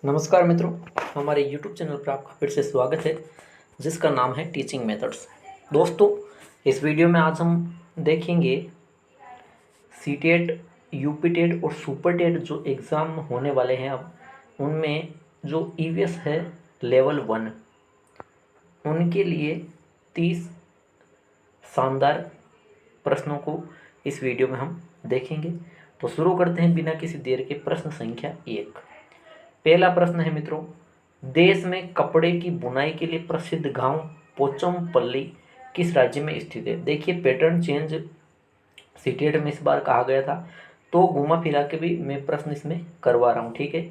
नमस्कार मित्रों, हमारे YouTube चैनल पर आपका फिर से स्वागत है, जिसका नाम है टीचिंग मेथड्स। दोस्तों, इस वीडियो में आज हम देखेंगे सीटेट, यूपीटेट और सुपरटेट जो एग्ज़ाम होने वाले हैं अब, उनमें जो ईवीएस है लेवल 1, उनके लिए 30 शानदार प्रश्नों को इस वीडियो में हम देखेंगे। तो शुरू करते हैं बिना किसी देर के। प्रश्न संख्या 1। पहला प्रश्न है मित्रों, देश में कपड़े की बुनाई के लिए प्रसिद्ध गांव पोचमपल्ली किस राज्य में स्थित है? देखिए, पैटर्न चेंज सीटेट में इस बार कहा गया था, तो घुमा फिरा के भी मैं प्रश्न इसमें करवा रहा हूँ। ठीक है,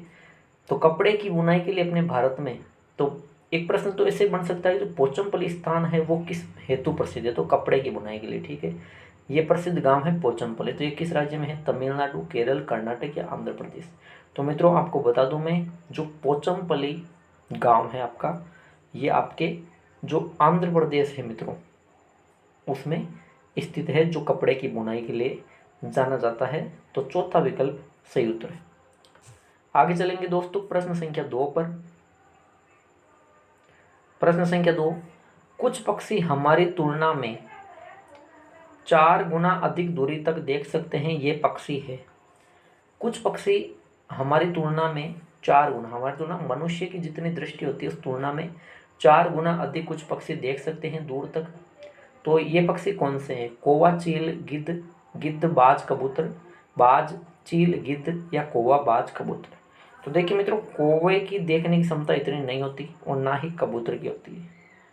तो कपड़े की बुनाई के लिए अपने भारत में, तो एक प्रश्न तो ऐसे बन सकता है, जो पोचमपल्ली स्थान है वो किस हेतु प्रसिद्ध है? तो कपड़े की बुनाई के लिए। ठीक है, ये प्रसिद्ध गांव है पोचमपल्ली, तो ये किस राज्य में है? तमिलनाडु, केरल, कर्नाटक या आंध्र प्रदेश? तो मित्रों, आपको बता दूं मैं, जो पोचमपल्ली गांव है आपका, ये आपके जो आंध्र प्रदेश है मित्रों, उसमें स्थित है, जो कपड़े की बुनाई के लिए जाना जाता है। तो चौथा विकल्प सही उत्तर है। आगे चलेंगे दोस्तों प्रश्न संख्या 2 पर। प्रश्न संख्या 2, कुछ पक्षी हमारी तुलना में 4 गुना अधिक दूरी तक देख सकते हैं, ये पक्षी है। कुछ पक्षी हमारी तुलना में 4 गुना, हमारी तुलना मनुष्य की जितनी दृष्टि होती है उस तुलना में 4 गुना अधिक कुछ पक्षी देख सकते हैं दूर तक। तो ये पक्षी कौन से हैं? कौवा, चील, गिद्ध, गिद्ध, बाज, कबूतर, बाज, चील, गिद्ध या कौवा, बाज, कबूतर? तो देखिए मित्रों, कौवे की देखने की क्षमता इतनी नहीं होती और ना ही कबूतर की होती है।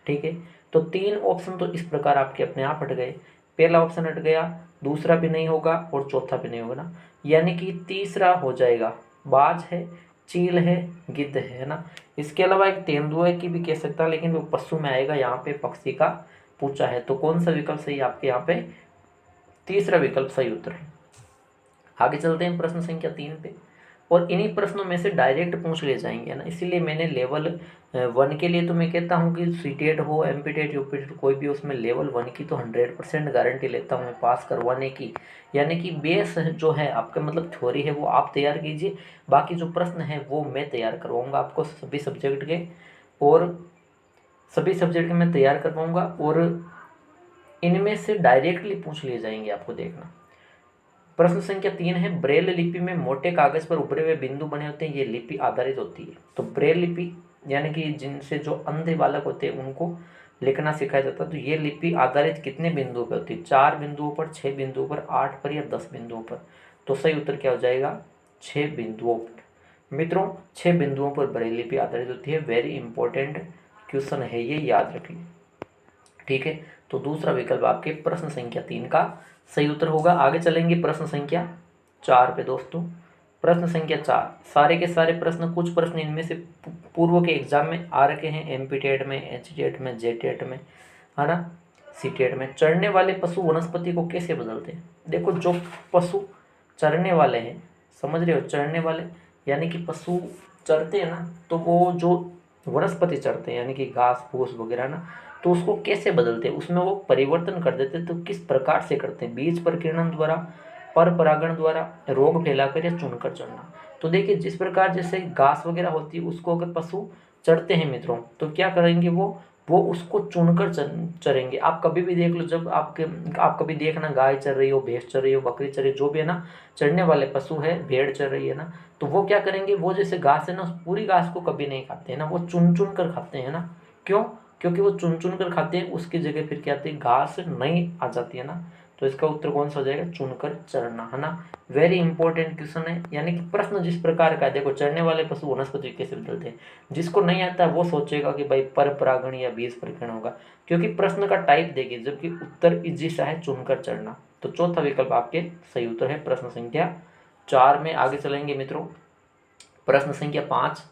ठीक है, तो 3 ऑप्शन तो इस प्रकार आपके अपने आप हट गए। पहला ऑप्शन हट गया, दूसरा भी नहीं होगा और चौथा भी नहीं होगा ना, यानी कि तीसरा हो जाएगा, बाज है, चील है, गिद्ध है ना। इसके अलावा एक तेंदुए की भी कह सकता है, लेकिन वो पशु में आएगा, यहाँ पे पक्षी का पूछा है। तो कौन सा विकल्प सही? आपके यहाँ पे तीसरा विकल्प सही उत्तर है। आगे चलते हैं प्रश्न संख्या 3 पे, और इन्हीं प्रश्नों में से डायरेक्ट पूछ ले जाएंगे ना, इसीलिए मैंने लेवल 1 के लिए तो मैं कहता हूँ कि सीटेट हो, एमपीटेट, यूपीटेट, कोई भी उसमें लेवल 1 की तो 100% गारंटी लेता हूँ मैं पास करवाने की। यानी कि बेस जो है आपका, मतलब थ्योरी है, वो आप तैयार कीजिए, बाकी जो प्रश्न है वो मैं तैयार करवाऊँगा आपको सभी सब्जेक्ट के, और सभी सब्जेक्ट के मैं तैयार करवाऊँगा, और इनमें से डायरेक्टली पूछ लिए जाएंगे, आपको देखना। प्रश्न संख्या 3 है, ब्रेल लिपि में मोटे कागज पर उभरे हुए बिंदु बने होते हैं, ये लिपि आधारित होती है। तो ब्रेल लिपि यानी कि जिनसे जो अंधे बालक होते हैं उनको लिखना सिखाया जाता है, तो ये लिपि आधारित कितने बिंदुओं पर होती है? 4 बिंदुओं पर, 6 बिंदुओं पर, 8 पर या 10 बिंदुओं पर? तो सही उत्तर क्या हो जाएगा? 6 बिंदुओं पर। मित्रों, 6 बिंदुओं पर ब्रेल लिपि आधारित होती है। वेरी इंपॉर्टेंट क्वेश्चन है ये, याद रखिए। ठीक है, तो दूसरा विकल्प आपके प्रश्न संख्या 3 का सही उत्तर होगा। आगे चलेंगे प्रश्न संख्या 4 पे दोस्तों। प्रश्न संख्या 4, सारे के सारे प्रश्न, कुछ प्रश्न इनमें से पूर्व के एग्जाम में आ रखे हैं, एमपीटेट में, एचटेट में, जेटेट में, है ना, सीटेट में। चढ़ने वाले पशु वनस्पति को कैसे बदलते हैं? देखो, जो पशु चरने वाले हैं, समझ रहे हो, चरने वाले यानी कि पशु चरते हैं ना, तो वो जो वनस्पति चरते हैं यानी कि घास फूस वगैरह ना, तो उसको कैसे बदलते हैं, उसमें वो परिवर्तन कर देते हैं। तो किस प्रकार से करते हैं? बीज प्रकीर्णन द्वारा, पर परागण द्वारा, रोग फैलाकर या चुनकर चढ़ना? तो देखिए, जिस प्रकार जैसे घास वगैरह होती है उसको अगर पशु चढ़ते हैं मित्रों, तो क्या करेंगे, वो उसको चुनकर चरेंगे। आप कभी भी देख लो, जब आप कभी देखना, गाय चर रही हो, भैंस चर रही हो, बकरी चर रही हो, जो भी है ना, चरने वाले पशु है, भेड़ चर रही है ना, तो वो क्या करेंगे, वो जैसे घास है ना, उस पूरी घास को कभी नहीं खाते हैं ना, वो चुन चुन कर खाते हैं ना। क्यों? क्योंकि वो चुन चुन कर खाते हैं, उसकी जगह फिर क्या आती है, घास नई आ जाती है ना। तो इसका उत्तर कौन सा हो जाएगा? चुनकर चरना, है ना। वेरी इंपॉर्टेंट क्वेश्चन है, यानी कि प्रश्न जिस प्रकार का है, देखो, चरने वाले पशु वनस्पति कैसे बदलते हैं, जिसको नहीं आता है वो सोचेगा कि भाई पर परागण या बीज प्रकीर्णन होगा, क्योंकि प्रश्न का टाइप देखिए, जबकि उत्तर इजी सा है, चुनकर चढ़ना। तो चौथा विकल्प आपके सही उत्तर है प्रश्न संख्या 4 में। आगे चलेंगे मित्रों, प्रश्न संख्या 5,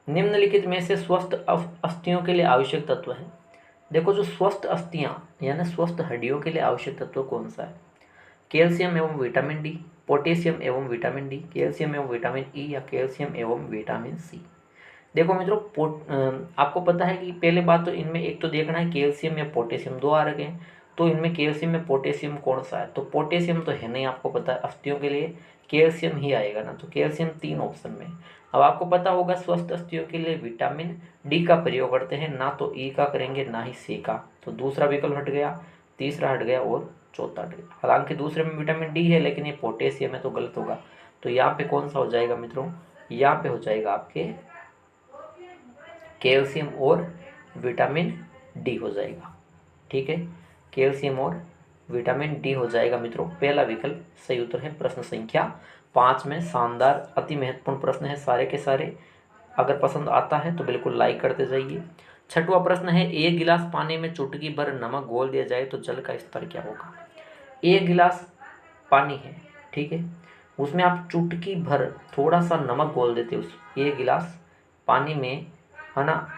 निम्नलिखित में से स्वस्थ अस्थियों के लिए आवश्यक तत्व है? देखो, जो स्वस्थ अस्थियां यानी स्वस्थ हड्डियों के लिए आवश्यक तत्व कौन सा है? कैल्शियम एवं विटामिन डी, पोटेशियम एवं विटामिन डी, कैल्शियम एवं विटामिन ई या कैल्शियम एवं विटामिन सी? देखो मित्रों, आपको पता है कि पहले बात तो इनमें एक तो देखना है कैल्शियम या पोटेशियम, दो आ रखे हैं। तो इनमें कैल्शियम में पोटेशियम कौन सा है? तो पोटेशियम तो है नहीं, आपको पता है अस्थियों के लिए कैल्शियम ही आएगा ना, तो कैल्शियम 3 ऑप्शन में। अब आपको पता होगा स्वस्थ अस्थियों के लिए विटामिन डी का प्रयोग करते हैं, ना तो ई का करेंगे ना ही सी का, तो दूसरा विकल्प हट गया, तीसरा हट गया और चौथा हट गया। हालांकि दूसरे में विटामिन डी है लेकिन ये पोटेशियम है तो गलत होगा। तो यहाँ पे कौन सा हो जाएगा मित्रों? यहाँ पे हो जाएगा आपके कैल्शियम और विटामिन डी हो जाएगा। ठीक है, कैल्शियम और विटामिन डी हो जाएगा मित्रों, पहला विकल्प सही उत्तर है प्रश्न संख्या 5 में। शानदार अति महत्वपूर्ण प्रश्न है सारे के सारे। अगर पसंद आता है तो बिल्कुल लाइक करते जाइए। छठवां प्रश्न है, एक गिलास पानी में चुटकी भर नमक घोल दिया जाए तो जल का स्तर क्या होगा? एक गिलास पानी है, ठीक है, उसमें आप चुटकी भर थोड़ा सा नमक घोल देते, उस एक गिलास पानी में, है ना,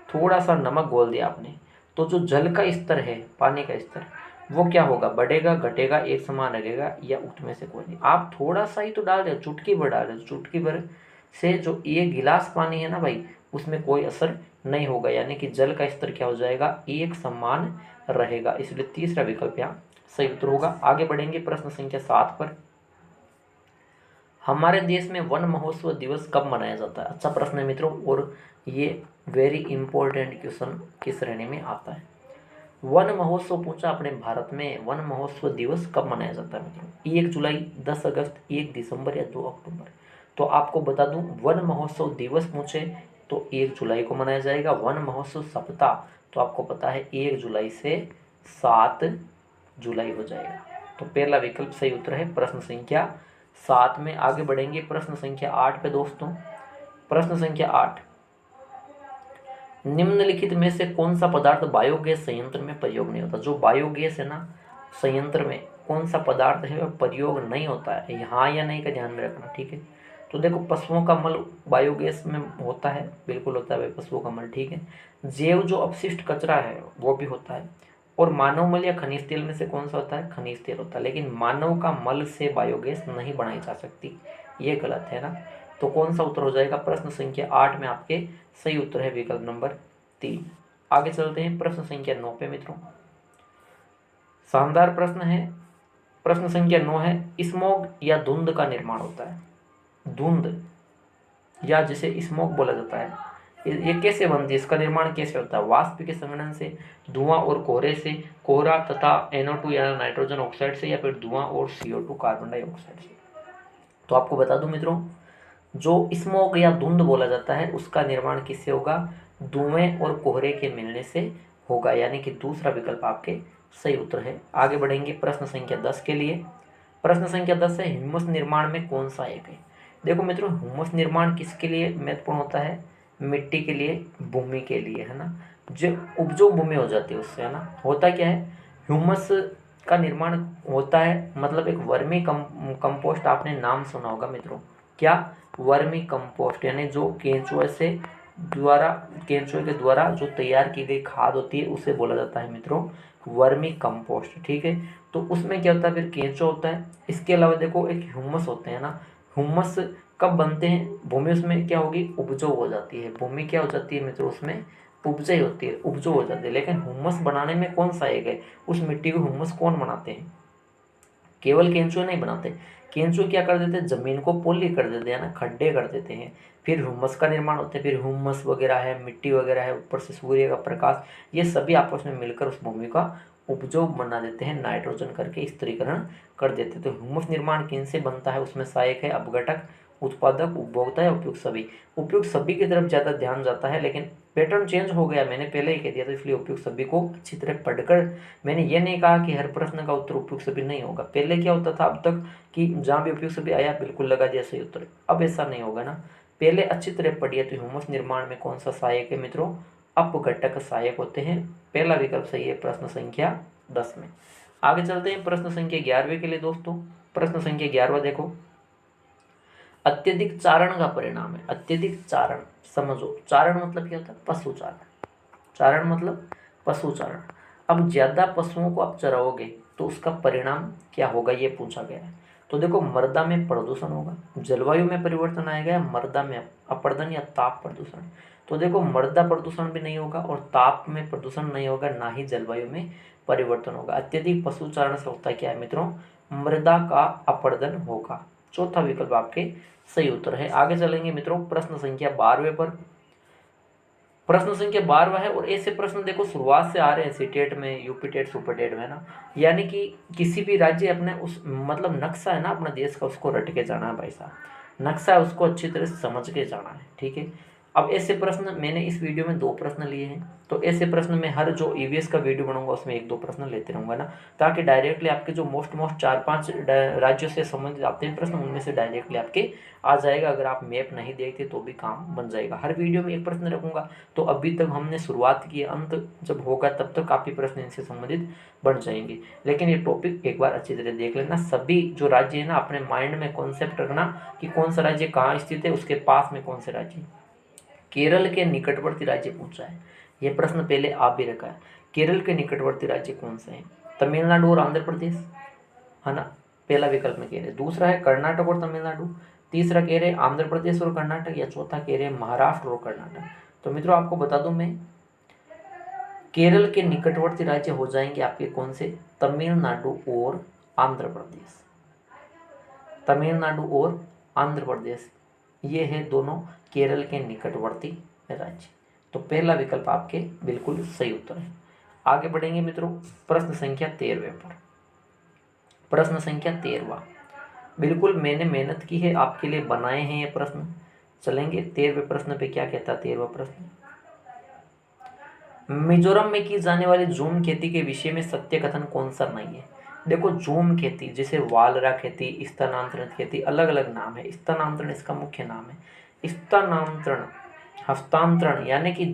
थोड़ा सा नमक घोल दिया आपने, तो जो जल का स्तर है, पानी का स्तर, वो क्या होगा? बढ़ेगा, घटेगा, एक समान रहेगा, या उसमें से कोई नहीं? आप थोड़ा सा ही तो डाल रहे हो, चुटकी भर डाल रहे हो, चुटकी भर से जो एक गिलास पानी है ना भाई, उसमें कोई असर नहीं होगा, यानी कि जल का स्तर क्या हो जाएगा? एक समान रहेगा, इसलिए तीसरा विकल्प यहाँ सही उत्तर होगा। आगे बढ़ेंगे प्रश्न संख्या 7 पर। हमारे देश में वन महोत्सव दिवस कब मनाया जाता है? अच्छा प्रश्न है मित्रों, और ये वेरी इंपॉर्टेंट क्वेश्चन की श्रेणी में आता है। वन महोत्सव पूछा अपने भारत में, वन महोत्सव दिवस कब मनाया जाता है मित्रों? 1 जुलाई, 10 अगस्त, 1 दिसंबर या 2 अक्टूबर? तो आपको बता दूं, वन महोत्सव दिवस पूछे तो 1 जुलाई को मनाया जाएगा। वन महोत्सव सप्ताह तो आपको पता है 1 जुलाई से 7 जुलाई हो जाएगा। तो पहला विकल्प सही उत्तर है प्रश्न संख्या 7 में। आगे बढ़ेंगे प्रश्न संख्या 8 पे दोस्तों। प्रश्न संख्या 8, निम्नलिखित में से कौन सा पदार्थ बायोगैस संयंत्र में प्रयोग नहीं होता? जो बायोगैस है ना, संयंत्र में कौन सा पदार्थ है वह प्रयोग नहीं होता है? हाँ या नहीं का ध्यान में रखना, ठीक है। तो देखो, पशुओं का मल बायोगैस में होता है, बिल्कुल होता है भाई पशुओं का मल, ठीक है। जैव जो अपशिष्ट कचरा है वो भी होता है। और मानव मल या खनिज तेल में से कौन सा होता है? खनिज तेल होता है। लेकिन मानव का मल से बायोगैस नहीं बनाई जा सकती, ये गलत है ना। तो कौन सा उत्तर हो जाएगा? प्रश्न संख्या 8 में आपके सही उत्तर है विकल्प नंबर 3। आगे चलते हैं प्रश्न संख्या 9 पे मित्रों। शानदार प्रश्न है। प्रश्न संख्या 9 है, स्मॉग या धुंध का निर्माण होता है। धुंध या जिसे स्मोक बोला जाता है, ये कैसे बनती है? इसका निर्माण कैसे होता है? वाष्प के संघनन से, धुआं और कोहरे से, कोहरा तथा NO2 या नाइट्रोजन ऑक्साइड से, या फिर धुआं और CO2 कार्बन डाइऑक्साइड से। तो आपको बता दूं मित्रों, जो स्मोक या धुंध बोला जाता है उसका निर्माण किससे होगा? धुएं और कोहरे के मिलने से होगा, यानी कि दूसरा विकल्प आपके सही उत्तर है। आगे बढ़ेंगे प्रश्न संख्या 10 के लिए। प्रश्न संख्या 10 है, ह्यूमस निर्माण में कौन सा एक है? देखो मित्रों, ह्यूमस निर्माण किसके लिए महत्वपूर्ण होता है? मिट्टी के लिए, भूमि के लिए, है ना, जो उपजाऊ भूमि हो जाती है उससे, है ना। होता क्या है, ह्यूमस का निर्माण होता है, मतलब एक वर्मी कंपोस्ट, आपने नाम सुना होगा मित्रों। क्या? वर्मी कंपोस्ट, यानी जो केंचुए के द्वारा जो तैयार की गई खाद होती है उसे बोला जाता है मित्रों वर्मी कंपोस्ट, ठीक है। तो उसमें क्या होता है? फिर केंचुआ होता है। इसके अलावा देखो एक ह्यूमस होते हैं ना, ह्यूमस कब बनते हैं? भूमि उसमें क्या होगी? उपजाऊ हो जाती है। भूमि क्या हो जाती है मित्रों? उसमें उपजाऊ होती है, उपजाऊ हो जाती है। लेकिन ह्यूमस बनाने में कौन सा एक है? उस मिट्टी को ह्यूमस कौन बनाते हैं? केवल केंचुए नहीं बनाते। केंचुए क्या कर देते हैं? जमीन को पोली कर देते हैं ना, खड्डे कर देते हैं, फिर ह्यूमस का निर्माण होता है। फिर ह्यूमस वगैरह है, मिट्टी वगैरह है, ऊपर से सूर्य का प्रकाश, ये सभी आपस में मिलकर उस भूमि का उपजाऊ बना देते हैं, नाइट्रोजन करके स्थिरीकरण कर देते हैं। तो ह्यूमस निर्माण किन से बनता है? उसमें सहायक है अपघटक, उत्पादक, उपभोक्ता या उपयुक्त सभी। उपयुक्त सभी की तरफ ज़्यादा ध्यान जाता है, लेकिन पैटर्न चेंज हो गया, मैंने पहले ही कह दिया था, इसलिए उपयुक्त सभी को अच्छी तरह पढ़कर, मैंने ये नहीं कहा कि हर प्रश्न का उत्तर उपयुक्त सभी नहीं होगा। पहले क्या होता था अब तक कि जहाँ भी उपयुक्त सभी आया बिल्कुल लगा दिया सही उत्तर, अब ऐसा नहीं होगा ना। पहले अच्छी तरह पढ़िए। तो ह्यूमस निर्माण में कौन सा सहायक है मित्रों? अपघटक सहायक होते हैं। पहला विकल्प सही है प्रश्न संख्या 10 में। आगे चलते हैं प्रश्न संख्या 11वें के लिए दोस्तों। प्रश्न संख्या 11वां देखो, अत्यधिक चारण का परिणाम है। अत्यधिक चारण समझो, चारण मतलब क्या होता है? पशुचारण। चारण मतलब पशुचारण। अब ज्यादा पशुओं को आप चराओगे तो उसका परिणाम क्या होगा, ये पूछा गया है। तो देखो मृदा में प्रदूषण होगा, जलवायु में परिवर्तन आएगा, या मृदा में अपरदन या ताप प्रदूषण। तो देखो मृदा प्रदूषण भी नहीं होगा और ताप में प्रदूषण नहीं होगा, ना ही जलवायु में परिवर्तन होगा। अत्यधिक पशुचारण से होता क्या है मित्रों, मृदा का अपरदन होगा। चौथा विकल्प आपके सही उत्तर है। आगे चलेंगे मित्रों प्रश्न संख्या 12वें पर। प्रश्न संख्या 12वां है और ऐसे प्रश्न देखो शुरुआत से आ रहे हैं सीटेट में, यूपी टेट, सुपर टेट में ना, यानी कि किसी भी राज्य अपने उस मतलब नक्शा है ना अपना देश का, उसको रट के जाना है भाई साहब, नक्शा है उसको अच्छी तरह से समझ के जाना है, ठीक है। अब ऐसे प्रश्न मैंने इस वीडियो में 2 प्रश्न लिए हैं, तो ऐसे प्रश्न में हर जो ईवीएस का वीडियो बनाऊंगा उसमें 1-2 प्रश्न लेते रहूंगा ना, ताकि डायरेक्टली आपके जो मोस्ट 4-5 राज्यों से संबंधित आते हैं प्रश्न, उनमें से डायरेक्टली आपके आ जाएगा। अगर आप मैप नहीं देखते तो भी काम बन जाएगा। हर वीडियो में एक प्रश्न रखूंगा। तो अभी तक हमने शुरुआत की, अंत जब होगा तब तक काफ़ी प्रश्न इनसे संबंधित बन जाएंगे। लेकिन ये टॉपिक एक बार अच्छी तरह देख लेना। सभी जो राज्य है ना अपने माइंड में कॉन्सेप्ट रखना कि कौन सा राज्य कहाँ स्थित है, उसके पास में कौन से राज्य। केरल के निकटवर्ती राज्य पूछा है, यह प्रश्न पहले आप भी रखा है। केरल के निकटवर्ती राज्य कौन से हैं? तमिलनाडु और आंध्र प्रदेश, है ना, पहला विकल्प में कह रहे। दूसरा है कर्नाटक और तमिलनाडु, तीसरा कह रहे आंध्र प्रदेश और कर्नाटक, या चौथा कह रहे महाराष्ट्र और कर्नाटक। तो मित्रों आपको बता दूं मैं, केरल के निकटवर्ती राज्य हो जाएंगे आपके कौन से, तमिलनाडु और आंध्र प्रदेश। तमिलनाडु और आंध्र प्रदेश ये है दोनों केरल के निकटवर्ती राज्य। तो पहला विकल्प आपके बिल्कुल सही उत्तर है। आगे बढ़ेंगे मित्रों प्रश्न संख्या 13वें पर। प्रश्न संख्या 13वां बिल्कुल मैंने मेहनत की है, आपके लिए बनाए हैं ये प्रश्न। चलेंगे 13वें प्रश्न पे, क्या कहता है 13वां प्रश्न। मिजोरम में की जाने वाली झूम खेती के विषय में सत्य कथन कौन सा नहीं है। देखो झूम खेती, जैसे वालरा खेती, स्थानांतरण खेती, अलग अलग नाम है। स्थानांतरण इसका मुख्य नाम है। स्थानांतरण हस्तांतरण यानी कि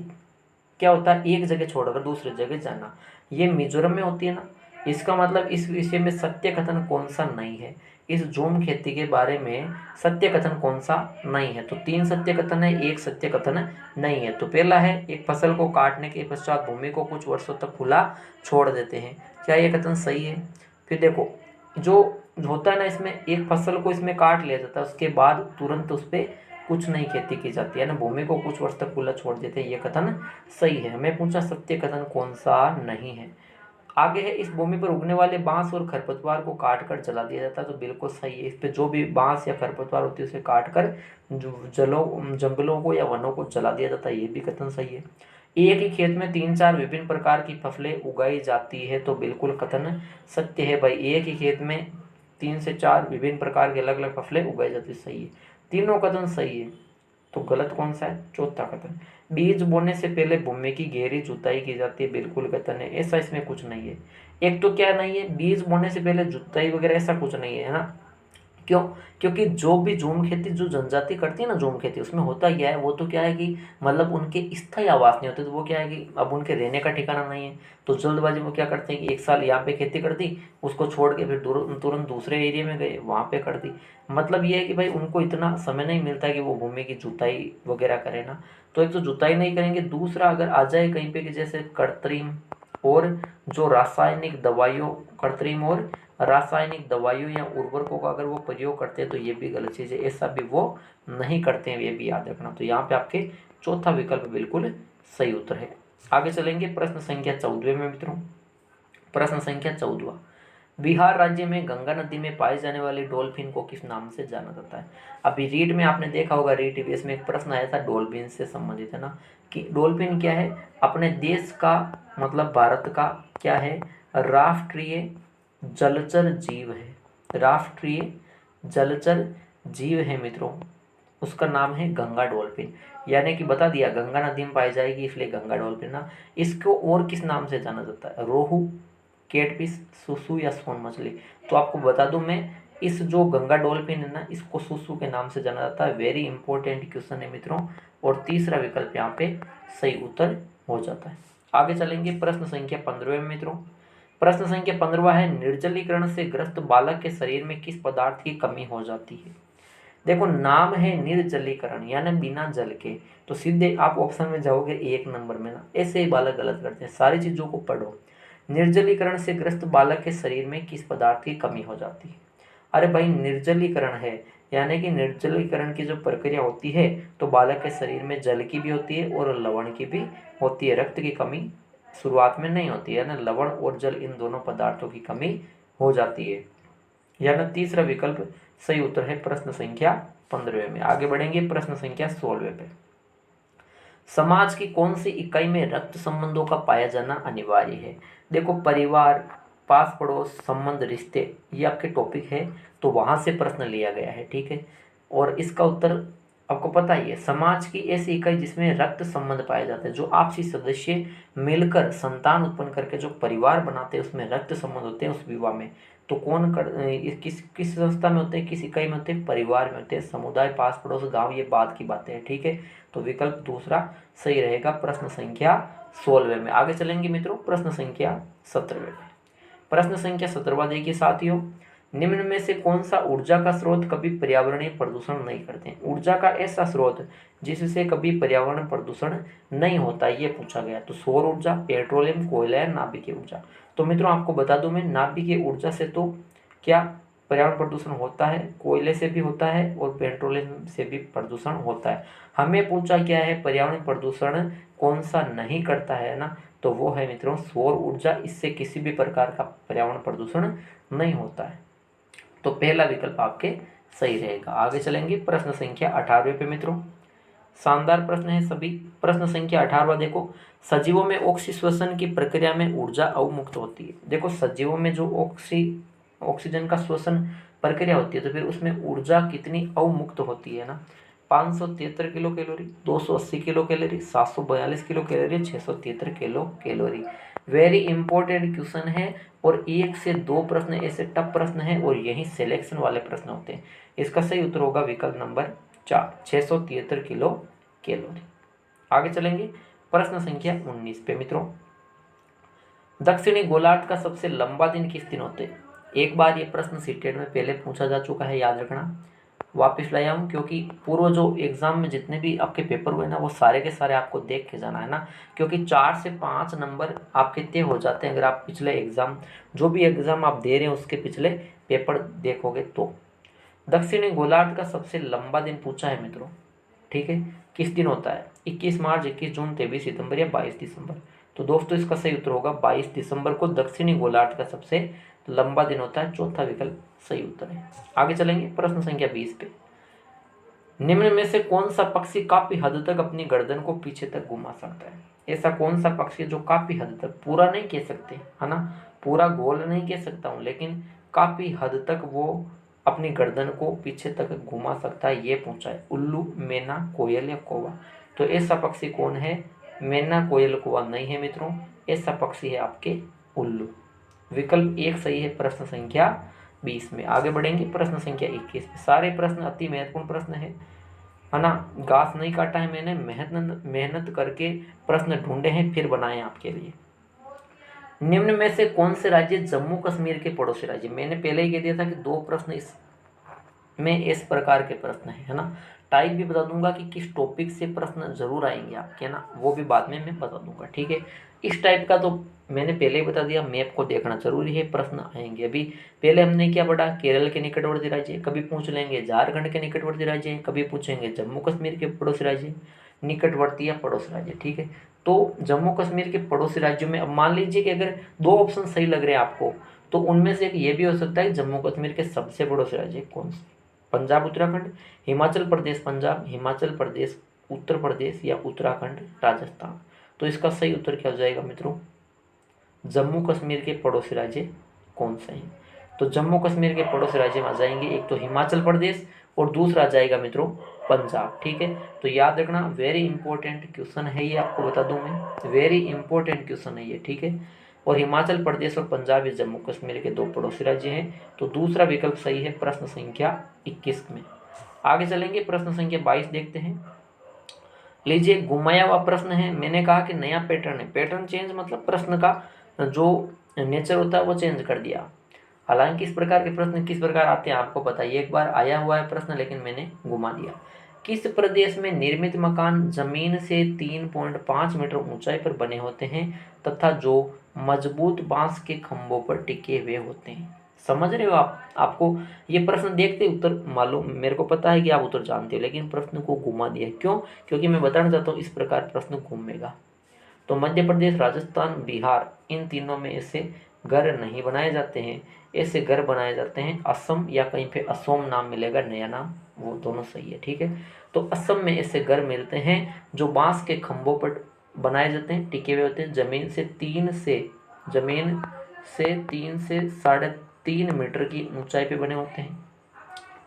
क्या होता है, एक जगह छोड़कर दूसरी जगह जाना, ये मिजोरम में होती है ना। इसका मतलब इस विषय में सत्य कथन कौन सा नहीं है, इस झूम खेती के बारे में सत्य कथन कौन सा नहीं है। तो 3 सत्य कथन है, 1 सत्य कथन नहीं है। तो पहला है, एक फसल को काटने के पश्चात भूमि को कुछ वर्षों तक खुला छोड़ देते हैं, क्या ये कथन सही है। फिर देखो जो होता है ना, इसमें एक फसल को इसमें काट लिया जाता है, उसके बाद तुरंत उस पर कुछ नई खेती की जाती है ना, भूमि को कुछ वर्ष तक खुला छोड़ देते हैं, ये कथन सही है। हमें पूछा सत्य कथन कौन सा नहीं है। आगे है, इस भूमि पर उगने वाले बांस और खरपतवार को काट कर जला दिया जाता है, तो बिल्कुल सही है। इस पे जो भी बांस या खरपतवार होती है उसे काट कर जंगलों को या वनों को जला दिया जाता है, ये भी कथन सही है। एक ही खेत में 3-4 विभिन्न प्रकार की फसलें उगाई जाती है, तो बिल्कुल कथन सत्य है भाई। एक ही खेत में 3 से 4 विभिन्न प्रकार की अलग अलग फसलें उगाई जाती है, सही है। तीनों कथन सही है। तो गलत कौन सा है, चौथा कथन। बीज बोने से पहले भूमि की गहरी जुताई की जाती है, बिल्कुल कथन है। ऐसा इसमें कुछ नहीं है। एक तो क्या नहीं है, बीज बोने से पहले जुताई वगैरह ऐसा कुछ नहीं है ना। क्यों? क्योंकि जो भी झूम खेती जो जनजाति करती है ना झूम खेती, उसमें होता क्या है, वो तो क्या है कि मतलब उनके स्थायी आवास नहीं होते, तो वो क्या है कि अब उनके रहने का ठिकाना नहीं है, तो जल्दबाजी में क्या करते हैं कि एक साल यहाँ पे खेती कर दी, उसको छोड़ के फिर तुरंत दूसरे एरिया में गए, वहाँ पे कर दी। मतलब ये है कि भाई उनको इतना समय नहीं मिलता कि वो भूमि की जुताई वगैरह करें ना। तो एक तो जुताई नहीं करेंगे, दूसरा अगर आ जाए कहीं पे कि जैसे कृत्रिम और जो रासायनिक दवाइयों, कृत्रिम और रासायनिक दवाइयों या उर्वरकों का अगर वो प्रयोग करते हैं तो ये भी गलत चीज़ है, ऐसा भी वो नहीं करते हैं, ये भी याद रखना। तो यहाँ पे आपके चौथा विकल्प बिल्कुल सही उत्तर है। आगे चलेंगे प्रश्न संख्या 14वें में मित्रों। प्रश्न संख्या 14वां, बिहार राज्य में गंगा नदी में पाए जाने वाली डॉल्फिन को किस नाम से जाना जाता है। अभी रीट में आपने देखा होगा, रीट ईवीएस में एक प्रश्न आया था डॉल्फिन से संबंधित, है ना, कि डॉल्फिन क्या है, अपने देश का मतलब भारत का क्या है, राष्ट्रीय जलचर जीव है। राष्ट्रीय जलचर जीव है मित्रों, उसका नाम है गंगा डॉल्फिन। यानी कि बता दिया गंगा नदी में पाई जाएगी इसलिए गंगा डॉल्फिन ना। इसको और किस नाम से जाना जाता है, रोहू, कैटफिश, सुसु या सोन मछली। तो आपको बता दूं मैं, इस जो गंगा डॉल्फिन है ना, इसको सुसु के नाम से जाना जाता है। वेरी इंपॉर्टेंट क्वेश्चन है मित्रों, और तीसरा विकल्प यहाँ पे सही उत्तर हो जाता है। आगे चलेंगे प्रश्न संख्या 15वें में मित्रों। प्रश्न संख्या 15वां है, निर्जलीकरण से ग्रस्त बालक के शरीर में किस पदार्थ की कमी हो जाती है। देखो नाम है निर्जलीकरण यानी बिना जल के, तो सीधे आप ऑप्शन में जाओगे 1 नंबर में ना, ऐसे ही बालक गलत करते हैं। सारी चीज़ों को पढ़ो। निर्जलीकरण से ग्रस्त बालक के शरीर में किस पदार्थ की कमी हो जाती है। अरे भाई निर्जलीकरण है, यानी कि निर्जलीकरण की जो प्रक्रिया होती है तो बालक के शरीर में जल की भी होती है और लवण की भी होती है। रक्त की कमी शुरुआत में नहीं होती है ना, लवण और जल इन दोनों पदार्थों की कमी हो जाती है। यानी तीसरा विकल्प सही उत्तर है प्रश्न संख्या 15 में। आगे बढ़ेंगे प्रश्न संख्या 16 पे। समाज की कौन सी इकाई में रक्त संबंधों का पाया जाना अनिवार्य है? देखो परिवार, पास पड़ोस, संबंध, रिश्ते, ये आपके टॉपिक है तो वहां से प्रश्न लिया गया है, ठीक है। और इसका उत्तर आपको पता ही है, समाज की ऐसी इकाई जिसमें रक्त संबंध पाए जाते हैं, जो आपसी सदस्य मिलकर संतान उत्पन्न करके जो परिवार बनाते हैं उसमें रक्त संबंध होते हैं उस विवाह में। तो कौन कर किस किस संस्था में होते हैं, किस इकाई में होते हैं? परिवार में होते हैं। समुदाय, पास पड़ोस, गांव, ये बाद की बातें हैं, ठीक है। तो विकल्प दूसरा सही रहेगा प्रश्न संख्या 16 में। आगे चलेंगे मित्रों प्रश्न संख्या 17 में। प्रश्न संख्या 17 देखिए साथियों, निम्न में से कौन सा ऊर्जा का स्रोत कभी पर्यावरणीय प्रदूषण नहीं करते? ऊर्जा का ऐसा स्रोत जिससे कभी पर्यावरण प्रदूषण नहीं होता, ये पूछा गया। तो सौर ऊर्जा, पेट्रोलियम, कोयला या नाभिकीय ऊर्जा। तो मित्रों आपको बता दूं मैं, नाभिकीय ऊर्जा से तो क्या पर्यावरण प्रदूषण होता है, कोयले से भी होता है और पेट्रोलियम से भी प्रदूषण होता है। हमें पूछा क्या है, पर्यावरण प्रदूषण कौन सा नहीं करता है ना, तो वो है मित्रों सौर ऊर्जा। इससे किसी भी प्रकार का पर्यावरण प्रदूषण नहीं होता है। तो पहला विकल्प आपके सही रहेगा। आगे चलेंगे प्रश्न संख्या 18 पे मित्रों। शानदार प्रश्न है सभी। प्रश्न संख्या 18 देखो, सजीवों में ऑक्सीश्वसन की प्रक्रिया में ऊर्जा अवमुक्त होती है। देखो सजीवों में जो ऑक्सीजन का श्वसन प्रक्रिया होती है तो फिर उसमें ऊर्जा कितनी अवमुक्त होती है ना, 573 kilo calorie, 280 kilo calorie, 742 kilo calorie, 673 kilo calorie. Very important question है और 1 से 2 प्रश्न ऐसे टफ प्रश्न है और यही सिलेक्शन वाले प्रश्न होते हैं। इसका सही उत्तर होगा विकल्प नंबर 4, 673 किलो कैलोरी। आगे चलेंगे प्रश्न संख्या 19 पे मित्रों। दक्षिणी गोलार्ध का सबसे लंबा दिन किस दिन होते हैं? एक बार ये प्रश्न सीटेट में पहले पूछा जा चुका है, याद रखना। वापस लाया हूँ क्योंकि पूर्व जो एग्जाम में जितने भी आपके पेपर हुए ना वो सारे के सारे आपको देख के जाना है ना, क्योंकि 4 से 5 नंबर आपके तय हो जाते हैं अगर आप पिछले एग्जाम, जो भी एग्जाम आप दे रहे हैं उसके पिछले पेपर देखोगे तो। दक्षिणी गोलार्ध का सबसे लंबा दिन पूछा है मित्रों, ठीक है, किस दिन होता है? 21 मार्च, 21 जून, 23 सितंबर या 22 दिसंबर। तो दोस्तों इसका सही उत्तर होगा 22 दिसंबर को दक्षिणी गोलार्ध का सबसे लंबा दिन होता है। चौथा विकल्प सही उत्तर है। आगे चलेंगे प्रश्न संख्या 20 पे। निम्न में से कौन सा पक्षी काफी हद तक अपनी गर्दन को पीछे तक घुमा सकता है? ऐसा कौन सा पक्षी है जो काफी हद तक, पूरा नहीं कह सकते है ना, पूरा गोल नहीं कह सकता हूँ, लेकिन काफी हद तक वो अपनी गर्दन को पीछे तक घुमा सकता है, ये पूछा है। उल्लू, मैना, कोयल या कौवा। तो ऐसा पक्षी कौन है? मैना, कोयल, कौवा नहीं है मित्रों, ऐसा पक्षी है आपके उल्लू। विकल्प 1 सही है प्रश्न संख्या 20 में। आगे बढ़ेंगे प्रश्न संख्या 21 में। सारे प्रश्न अति महत्वपूर्ण प्रश्न है ना, घास नहीं काटा है मैंने, मेहनत करके प्रश्न ढूंढे हैं फिर बनाए आपके लिए। निम्न में से कौन से राज्य जम्मू कश्मीर के पड़ोसी राज्य? मैंने पहले ही कह दिया था कि 2 प्रश्न इस में इस प्रकार के प्रश्न है ना। टाइप भी बता दूंगा कि किस टॉपिक से प्रश्न जरूर आएंगे आपके ना, वो भी बाद में मैं बता दूंगा, ठीक है। इस टाइप का तो मैंने पहले ही बता दिया, मैप को देखना जरूरी है, प्रश्न आएंगे। अभी पहले हमने क्या पढ़ा, केरल के निकटवर्ती राज्य, कभी पूछ लेंगे झारखंड के निकटवर्ती राज्य, कभी पूछेंगे जम्मू कश्मीर के पड़ोसी राज्य, निकटवर्ती या पड़ोसी राज्य, ठीक है। तो जम्मू कश्मीर के पड़ोसी राज्यों में अब मान लीजिए कि अगर 2 ऑप्शन सही लग रहे हैं आपको तो उनमें से एक ये भी हो सकता है जम्मू कश्मीर के सबसे पड़ोसी राज्य कौन से? पंजाब उत्तराखंड, हिमाचल प्रदेश पंजाब, हिमाचल प्रदेश उत्तर प्रदेश या उत्तराखंड राजस्थान। तो इसका सही उत्तर क्या हो जाएगा मित्रों? जम्मू कश्मीर के पड़ोसी राज्य कौन से हैं? तो जम्मू कश्मीर के पड़ोसी राज्य में आ जाएंगे एक तो हिमाचल प्रदेश और दूसरा आ जाएगा मित्रों पंजाब, ठीक है। तो याद रखना, वेरी इंपॉर्टेंट क्वेश्चन है ये, आपको बता दूं मैं, वेरी इंपॉर्टेंट क्वेश्चन है ये, ठीक है। और हिमाचल प्रदेश और पंजाब ये जम्मू कश्मीर के 2 पड़ोसी राज्य हैं। तो दूसरा विकल्प सही है प्रश्न संख्या 21 में। आगे चलेंगे प्रश्न संख्या 22 देखते हैं। लीजिए घुमाया हुआ प्रश्न है, मैंने कहा कि नया पैटर्न है, पैटर्न चेंज मतलब प्रश्न का जो नेचर होता है वो चेंज कर दिया। हालांकि इस प्रकार के प्रश्न किस प्रकार आते हैं आपको पता है, एक बार आया हुआ है प्रश्न लेकिन मैंने घुमा दिया। किस प्रदेश में निर्मित मकान जमीन से 3.5 मीटर ऊंचाई पर बने होते हैं तथा जो मजबूत बांस के खंभों पर टिके हुए होते हैं? समझ रहे हो आप? आपको ये प्रश्न देखते ही उत्तर मालूम, मेरे को पता है कि आप उत्तर जानते हो, लेकिन प्रश्न को घुमा दिया। क्यों? क्योंकि मैं बताना चाहता हूँ इस प्रकार प्रश्न घूमेगा। तो मध्य प्रदेश, राजस्थान, बिहार, इन तीनों में ऐसे घर नहीं बनाए जाते हैं। ऐसे घर बनाए जाते हैं असम, या कहीं पे असोम नाम मिलेगा नया नाम, वो दोनों सही है, ठीक है। तो असम में ऐसे घर मिलते हैं जो बांस के खंभों पर बनाए जाते हैं, टिके हुए होते हैं, जमीन से 3.5 मीटर की ऊंचाई पे बने होते हैं।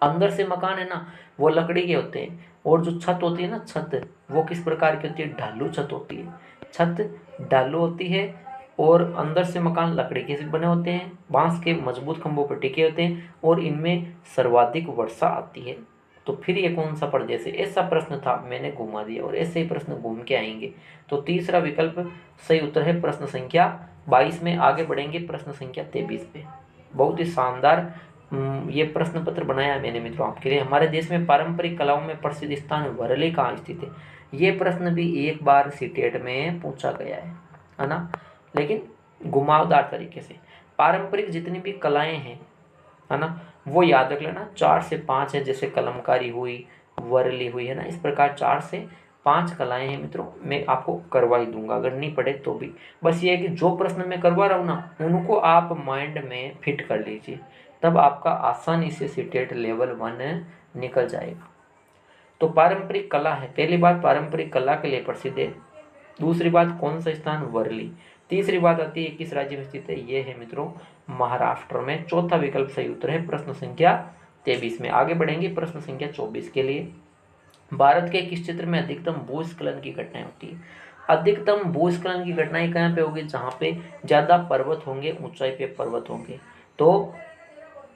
अंदर से मकान है ना, वो लकड़ी के होते हैं। और जो छत होती है ना, छत वो किस प्रकार की होती है? ढालू छत होती है। छत ढालू होती है और अंदर से मकान लकड़ी के से बने होते हैं, बांस के मजबूत खंभों पर टिके होते हैं और इनमें सर्वाधिक वर्षा आती है। तो फिर ये कौन सा प्रदेश है? ऐसा प्रश्न था, मैंने घुमा दिया, और ऐसे ही प्रश्न घूम के आएंगे। तो तीसरा विकल्प सही उत्तर है प्रश्न संख्या 22 में। आगे बढ़ेंगे प्रश्न संख्या 23 पे। बहुत ही शानदार ये प्रश्न पत्र बनाया मैंने मित्रों आपके लिए। हमारे देश में पारंपरिक कलाओं में प्रसिद्ध स्थान वर्ली कहाँ स्थित है? ये प्रश्न भी एक बार सीटेट में पूछा गया है ना, लेकिन घुमावदार तरीके से। पारंपरिक जितनी भी कलाएं हैं, है ना, वो याद रख लेना, 4 से 5 है। जैसे कलमकारी हुई, वर्ली हुई, है ना, इस प्रकार 4 से 5 कलाएं हैं मित्रों। मैं आपको करवा ही दूंगा अगर नहीं पढ़े तो भी। बस ये है कि जो प्रश्न मैं करवा रहा हूँ ना, उनको आप माइंड में फिट कर लीजिए, तब आपका आसानी से सीटेट लेवल 1 निकल जाएगा। तो पारंपरिक कला है, पहली बात पारंपरिक कला के लिए प्रसिद्ध है। दूसरी बात कौन सा स्थान? वर्ली। तीसरी बात आती है किस राज्य में स्थित है? ये है मित्रों महाराष्ट्र में। चौथा विकल्प सही उत्तर है प्रश्न संख्या 23 में। आगे बढ़ेंगे प्रश्न संख्या 24 के लिए। भारत के किस क्षेत्र में अधिकतम भूस्खलन की घटनाएं होती है? अधिकतम भूस्खलन की घटनाएं कहाँ पे होगी? जहाँ पे ज्यादा पर्वत होंगे, ऊंचाई पे पर्वत होंगे। तो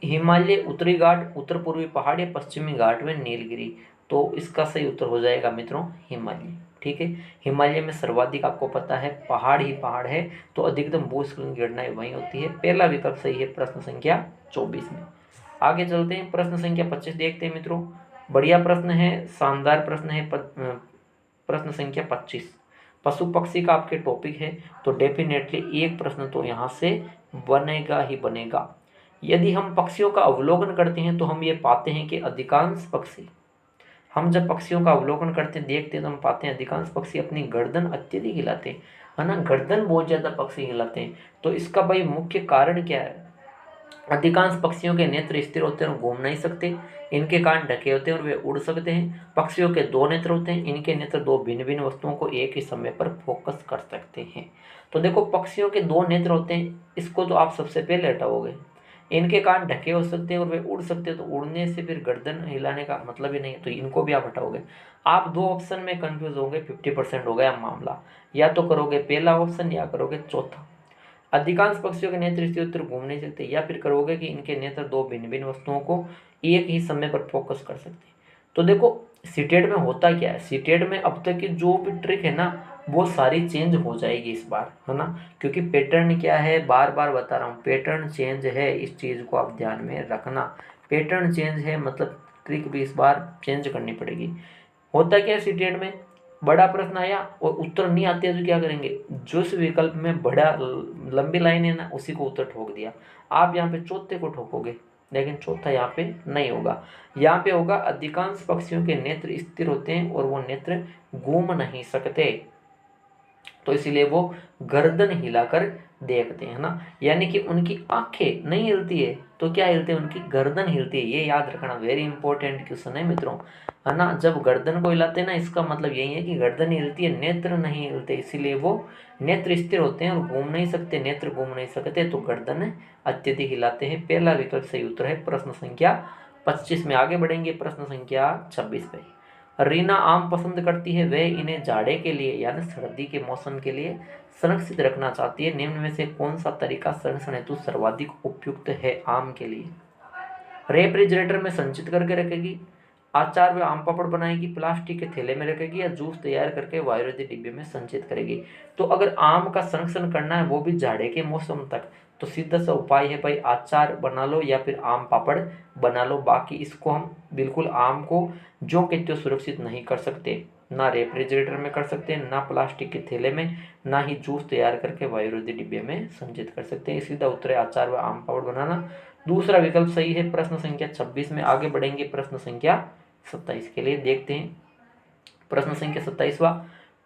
हिमालय, उत्तरी घाट, उत्तर पूर्वी पहाड़, या पश्चिमी घाट में नीलगिरी। तो इसका सही उत्तर हो जाएगा मित्रों हिमालय, ठीक है। हिमालय में सर्वाधिक आपको पता है पहाड़ ही पहाड़ है, तो अधिकतम भूस्खलन की घटनाएं वहीं होती है। पहला विकल्प सही है प्रश्न संख्या 24 में। आगे चलते हैं, प्रश्न संख्या 25 देखते हैं मित्रों। बढ़िया प्रश्न है, शानदार प्रश्न है। प्रश्न संख्या 25 पशु पक्षी का आपके टॉपिक है, तो डेफिनेटली एक प्रश्न तो यहाँ से बनेगा ही बनेगा। यदि हम पक्षियों का अवलोकन करते हैं तो हम ये पाते हैं कि अधिकांश पक्षी, हम जब पक्षियों का अवलोकन करते देखते हैं तो हम पाते हैं अधिकांश पक्षी अपनी गर्दन अत्यधिक हिलाते हैं, है ना, गर्दन बहुत ज़्यादा पक्षी हिलाते हैं। तो इसका भाई मुख्य कारण क्या है? अधिकांश पक्षियों के नेत्र स्थिर होते हैं और घूम नहीं सकते, इनके कान ढके होते हैं और वे उड़ सकते हैं। पक्षियों के 2 नेत्र होते हैं, इनके नेत्र 2 भिन्न भिन्न वस्तुओं को एक ही समय पर फोकस कर सकते हैं। तो देखो पक्षियों के 2 नेत्र होते हैं, इसको तो आप सबसे पहले हटाओगे। इनके कान ढके हो सकते हैं और वे उड़ सकते हैं, तो उड़ने से फिर गर्दन हिलाने का मतलब ही नहीं है, तो इनको भी आप हटाओगे। आप 2 ऑप्शन में कंफ्यूज होंगे, 50% हो गया मामला। या तो करोगे पहला ऑप्शन या करोगे चौथा, अधिकांश पक्षियों के नेत्र स्थिर घूम नहीं सकते, या फिर करोगे कि इनके नेत्र 2 भिन्न भिन्न वस्तुओं को एक ही समय पर फोकस कर सकते हैं। तो देखो सीटेट में होता क्या है, सीटेट में अब तक की जो भी ट्रिक है ना, वो सारी चेंज हो जाएगी इस बार, है ना, क्योंकि पैटर्न क्या है, बार बार बता रहा हूँ, पैटर्न चेंज है, इस चीज़ को आप ध्यान में रखना। पैटर्न चेंज है मतलब ट्रिक भी इस बार चेंज करनी पड़ेगी। होता क्या है सीटेट में, बड़ा प्रश्न आया और उत्तर नहीं आते तो क्या करेंगे? जिस विकल्प में बड़ा लंबी लाइन है ना, उसी को उत्तर ठोक दिया। आप यहाँ पे चौथे को ठोकोगे, लेकिन चौथा यहाँ पे नहीं होगा। यहाँ पे होगा अधिकांश पक्षियों के नेत्र स्थिर होते हैं और वो नेत्र घूम नहीं सकते, तो इसीलिए वो गर्दन हिलाकर देखते हैं ना, यानी कि उनकी आंखें नहीं हिलती है तो क्या हिलते हैं? उनकी गर्दन हिलती है। ये याद रखना, वेरी इंपॉर्टेंट क्वेश्चन है मित्रों, है ना। जब गर्दन को हिलाते हैं ना, इसका मतलब यही है कि गर्दन हिलती है, नेत्र नहीं हिलते, इसीलिए वो नेत्र स्थिर होते हैं और घूम नहीं सकते, नेत्र घूम नहीं सकते, तो गर्दन अत्यधिक हिलाते हैं। पहला विकल्प सही उत्तर है प्रश्न संख्या 25 में। आगे बढ़ेंगे प्रश्न संख्या 26 पे। रीना आम पसंद करती है, वह इन्हें जाड़े के लिए यानी सर्दी के मौसम के लिए संरक्षित रखना चाहती है। निम्न में से कौन सा तरीका संरक्षण हेतु सर्वाधिक उपयुक्त है आम के लिए? रेफ्रिजरेटर में संचित करके रखेगी, अचार व आम पापड़ बनाएगी, प्लास्टिक के थैले में रखेगी, या जूस तैयार करके वायुरोधी डिब्बे में संचित करेगी। तो अगर आम का संरक्षण करना है वो भी जाड़े के मौसम तक, तो सीधा सा उपाय है भाई, अचार बना लो या फिर आम पापड़ बना लो। बाकी इसको हम बिल्कुल आम को जो कहते हो सुरक्षित नहीं कर सकते, ना रेफ्रिजरेटर में कर सकते, ना प्लास्टिक के थैले में, ना ही जूस तैयार करके वायुरोधी डिब्बे में संचित कर सकते हैं। सीधा उत्तर है अचार व आम पापड़ बनाना। दूसरा विकल्प सही है प्रश्न संख्या 26 में। आगे बढ़ेंगे प्रश्न संख्या 27 के लिए। देखते हैं प्रश्न संख्या 27वां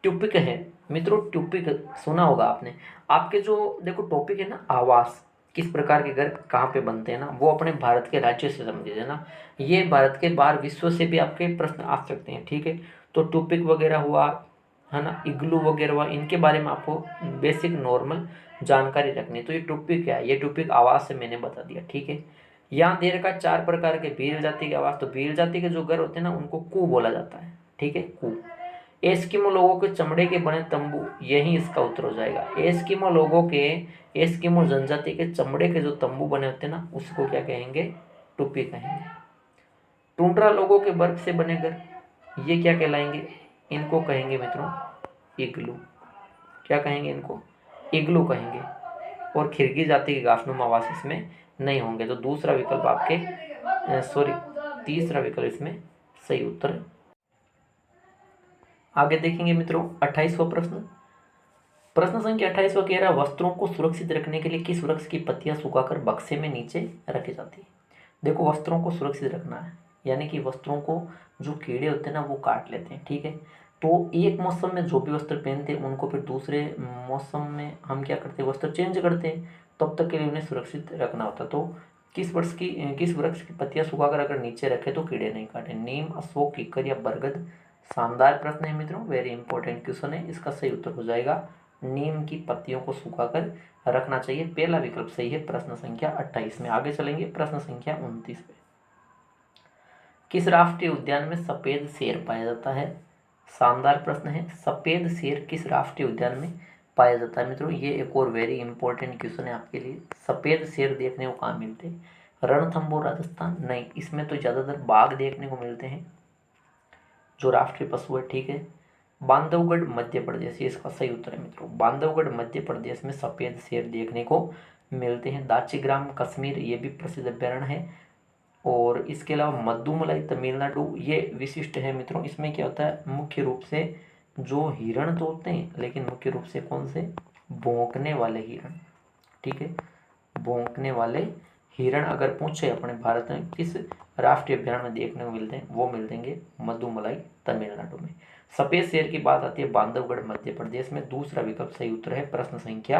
टॉपिक है मित्रों। टॉपिक सुना होगा आपने। आपके जो देखो टॉपिक है ना, आवास, किस प्रकार के घर कहाँ पे बनते हैं ना, वो अपने भारत के राज्य से संबंधित है ना। ये भारत के बाहर विश्व से भी आपके प्रश्न आ सकते हैं, ठीक है। तो टॉपिक वगैरह हुआ है ना, इग्लू वगैरह हुआ, इनके बारे में आपको बेसिक नॉर्मल जानकारी रखनी है। तो ये टॉपिक क्या है, ये टॉपिक आवास से मैंने बता दिया, ठीक है। यहाँ दे रखा 4 प्रकार के भील जाति के आवास। तो भील जाति के जो घर होते हैं ना, उनको कू बोला जाता है, ठीक है, कू। एस्किमो लोगों के चमड़े के बने तंबू, यही इसका उत्तर हो जाएगा। एस्किमो जनजाति के चमड़े के जो तंबू बने होते हैं ना, उसको क्या कहेंगे, टोपी कहेंगे। टुंड्रा लोगों के बर्फ से बने घर, ये क्या कहलाएंगे, इनको कहेंगे मित्रों इग्लू। क्या कहेंगे इनको, इग्लू कहेंगे। और खिरकी जाति के घासनुमा आवास इसमें नहीं होंगे। तो दूसरा विकल्प तीसरा विकल्प इसमें सही उत्तर है। आगे देखेंगे मित्रों 28वां प्रश्न। प्रश्न संख्या 28वां कह रहा है वस्त्रों को सुरक्षित रखने के लिए किस वृक्ष की पत्तियां सुखाकर बक्से में नीचे रखी जाती है। देखो वस्त्रों को सुरक्षित रखना है, यानी कि वस्त्रों को जो कीड़े होते हैं ना वो काट लेते हैं, ठीक है। तो एक मौसम में जो भी वस्त्र पहनते हैं उनको फिर दूसरे मौसम में हम क्या करते हैं, वस्त्र चेंज करते हैं, तब तक के लिए उन्हें सुरक्षित रखना होता है। तो किस वृक्ष की पत्तियां सुखाकर अगर नीचे रखे तो कीड़े नहीं काटे, नीम, अशोक, कीकर या बरगद। शानदार प्रश्न है मित्रों, वेरी इंपॉर्टेंट क्वेश्चन है। इसका सही उत्तर हो जाएगा नीम की पत्तियों को सुखाकर रखना चाहिए। पहला विकल्प सही है प्रश्न संख्या 28 में। आगे चलेंगे प्रश्न संख्या 29 पे। किस राष्ट्रीय उद्यान में सफेद शेर पाया जाता है। शानदार प्रश्न है, सफेद शेर किस राष्ट्रीय उद्यान में पाया जाता है मित्रों। ये एक और वेरी इंपॉर्टेंट क्वेश्चन है आपके लिए। सफेद शेर देखने को कहाँ मिलते हैं, रणथंभौर राजस्थान, नहीं, इसमें तो ज़्यादातर बाघ देखने को मिलते हैं जो राष्ट्रीय पशु है, ठीक है। बांधवगढ़ मध्य प्रदेश, ये इसका सही उत्तर है मित्रों। बांधवगढ़ मध्य प्रदेश में सफेद शेर देखने को मिलते हैं। दाचीग्राम कश्मीर, ये भी प्रसिद्ध अभ्यारण्य है। और इसके अलावा मद्दुमलाई तमिलनाडु, ये विशिष्ट है मित्रों। इसमें क्या होता है, मुख्य रूप से जो हिरण तो होते हैं, लेकिन मुख्य रूप से कौन से, भौंकने वाले हिरण, ठीक है। भौंकने वाले हिरण अगर पूछे अपने भारत में किस राष्ट्रीय अभ्यारण्य में देखने को मिलते हैं, वो मिलेंगे मद्दुमलाई तमिलनाडु में। सफेद शेर की बात आती है बांधवगढ़ मध्य प्रदेश में। दूसरा विकल्प सही उत्तर है प्रश्न संख्या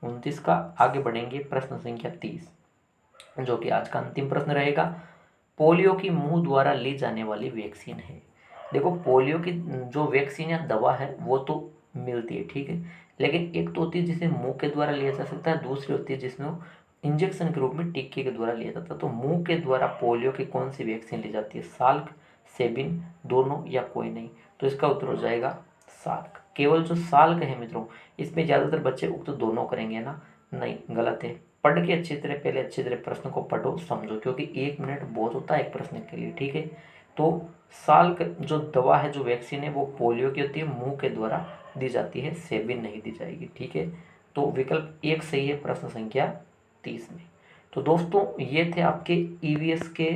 29 का। आगे बढ़ेंगे प्रश्न संख्या 30, जो कि आज का अंतिम प्रश्न रहेगा। पोलियो की मुंह द्वारा ली जाने वाली वैक्सीन है। देखो पोलियो की जो वैक्सीन या दवा है वो तो मिलती है, ठीक है, लेकिन एक तो होती है जिसे मुंह के द्वारा लिया जा सकता है, दूसरी होती है जिसमें इंजेक्शन के रूप में टीके के द्वारा लिया जाता है। तो मुंह के द्वारा पोलियो की कौन सी वैक्सीन ली जाती है, साल्क, सेबिन, दोनों या कोई नहीं। तो इसका उत्तर हो जाएगा साल्क। केवल जो साल्क है मित्रों, इसमें ज़्यादातर बच्चे उक्त दोनों करेंगे ना, नहीं, गलत है। पढ़ के पहले अच्छी तरह प्रश्न को पढ़ो, समझो, क्योंकि 1 मिनट बहुत होता है एक प्रश्न के लिए, ठीक है। तो साल्क जो दवा है, जो वैक्सीन है, वो पोलियो की होती है, मुंह के द्वारा दी जाती है, सेबिन नहीं दी जाएगी, ठीक है। तो विकल्प 1 सही है प्रश्न संख्या 30 में। तो दोस्तों ये थे आपके ईवीएस के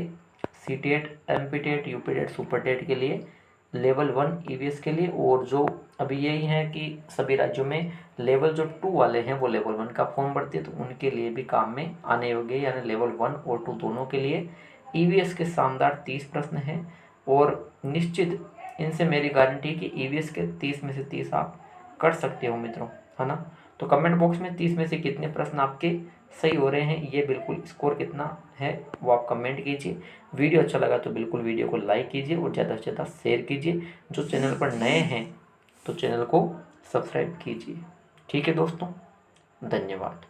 सीटेट, एमपीटेट, यूपीटेट, सुपरटेट के लिए लेवल 1 ईवीएस के लिए। और जो अभी यही है कि सभी राज्यों में लेवल जो 2 वाले हैं वो लेवल 1 का फॉर्म भरते हैं, तो उनके लिए भी काम में आने योग्य, यानी लेवल 1 और 2 दोनों के लिए ईवीएस के शानदार 30 प्रश्न हैं। और निश्चित इनसे मेरी गारंटी है कि ईवीएस के 30 में से 30 आप कर सकते हो मित्रों, है ना। तो कमेंट बॉक्स में 30 में से कितने प्रश्न आपके सही हो रहे हैं, ये बिल्कुल स्कोर कितना है वो आप कमेंट कीजिए। वीडियो अच्छा लगा तो बिल्कुल वीडियो को लाइक कीजिए और ज़्यादा से ज़्यादा शेयर कीजिए। जो चैनल पर नए हैं तो चैनल को सब्सक्राइब कीजिए। ठीक है दोस्तों, धन्यवाद।